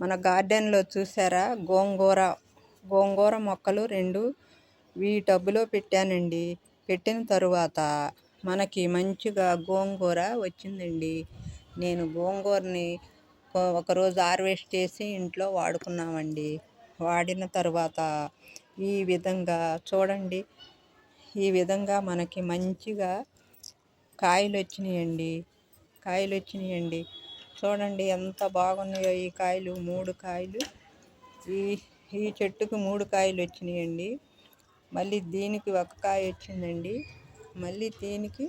మన గార్డెన్లో చూసారా గోంగూర మొక్కలు 2 ఈ టబ్బులో పెట్టానండి. పెట్టిన తరువాత మనకి మంచిగా గోంగూర వచ్చిందండి. నేను గోంగూరని ఒకరోజు హార్వెస్ట్ చేసి ఇంట్లో వాడుకున్నామండి. వాడిన తర్వాత ఈ విధంగా చూడండి, ఈ విధంగా మనకి మంచిగా కాయలు వచ్చినాయండి. చూడండి ఎంత బాగున్నాయో ఈ కాయలు. 3 కాయలు ఈ చెట్టుకు 3 కాయలు వచ్చినాయండి. మళ్ళీ దీనికి 1 కాయ వచ్చిందండి. మళ్ళీ దీనికి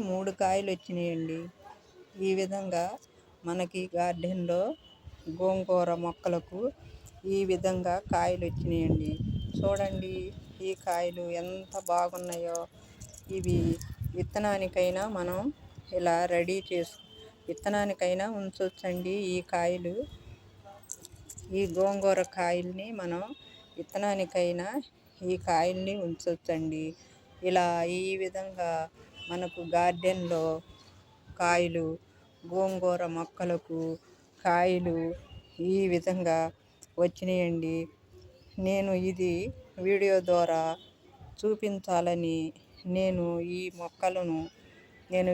3 కాయలు వచ్చినాయండి. ఈ విధంగా మనకి గార్డెన్లో గోంగూర మొక్కలకు ఈ విధంగా కాయలు వచ్చినాయండి. చూడండి ఈ కాయలు ఎంత బాగున్నాయో. ఇవి విత్తనానికైనా మనం ఇలా విత్తనానికైనా ఉంచవచ్చండి. ఈ గోంగూర కాయల్ని మనం విత్తనానికైనా ఈ కాయల్ని ఉంచవచ్చండి. ఇలా ఈ విధంగా మనకు గార్డెన్లో కాయలు, గోంగూర మొక్కలకు కాయలు ఈ విధంగా వచ్చినాయండి. నేను ఇది వీడియో ద్వారా చూపించాలని ఈ మొక్కలను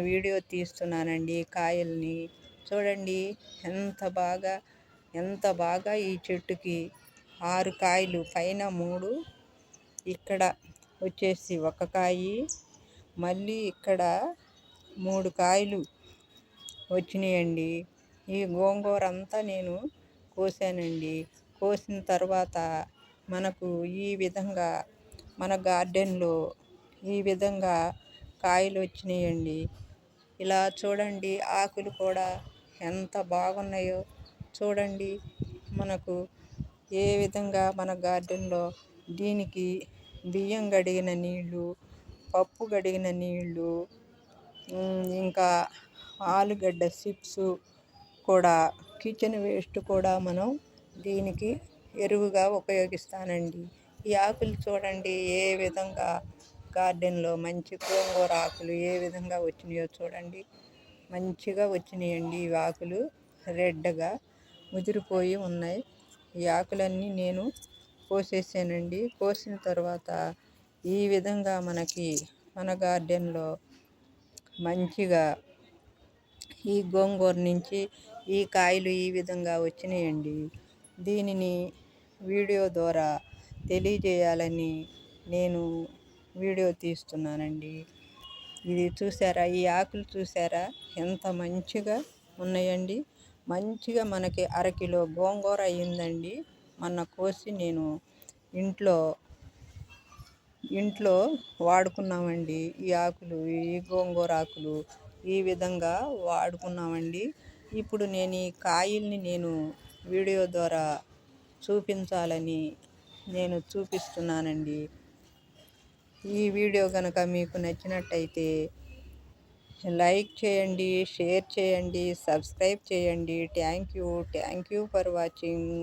వీడియో తీస్తున్నానండి. కాయల్ని చూడండి ఎంత బాగా ఈ చెట్టుకి 6 కాయలు, పైన 3, ఇక్కడ వచ్చేసి 1 కాయి, మళ్ళీ ఇక్కడ 3 కాయలు వచ్చినాయండి. ఈ గోంగూర అంతా నేను కోసానండి. కోసిన తర్వాత మనకు ఈ విధంగా మన గార్డెన్లో ఈ విధంగా కాయలు వచ్చినాయండి. ఇలా చూడండి, ఆకులు కూడా ఎంత బాగున్నాయో చూడండి. మనకు ఏ విధంగా మన గార్డెన్లో దీనికి బియ్యం కడిగిన నీళ్ళు, పప్పు కడిగిన నీళ్ళు, ఇంకా ఆలుగడ్డ చిప్స్ కూడా, కిచెన్ వేస్ట్ కూడా మనం దీనికి ఎరువుగా ఉపయోగిస్తానండి. ఈ ఆకులు చూడండి ఏ విధంగా గార్డెన్లో మంచి గోంగూర ఆకులు ఏ విధంగా వచ్చినాయో చూడండి. మంచిగా వచ్చినాయండి. ఈ ఆకులు రెడ్గా ముదిరిపోయి ఉన్నాయి. ఈ ఆకులన్నీ నేను కోసేసానండి. కోసిన తర్వాత ఈ విధంగా మనకి మన గార్డెన్లో మంచిగా ఈ గోంగూర నుంచి ఈ కాయలు ఈ విధంగా వచ్చినాయండి. దీనిని వీడియో ద్వారా తెలియజేయాలని నేను వీడియో తీస్తున్నానండి. ఇది చూసారా, ఈ ఆకులు చూసారా ఎంత మంచిగా ఉన్నాయండి. మంచిగా మనకి 1/2 కిలో గోంగూర అయ్యిందండి. మొన్న కోసి నేను ఇంట్లో వాడుకున్నామండి. ఈ ఆకులు, ఈ గోంగూర ఆకులు ఈ విధంగా వాడుకున్నామండి. ఇప్పుడు నేను ఈ కాయల్ని వీడియో ద్వారా చూపించాలని చూపిస్తున్నానండి. ఈ వీడియో కనుక మీకు నచ్చినట్టయితే లైక్ చేయండి, షేర్ చేయండి, సబ్స్క్రైబ్ చేయండి. Thank you for watching.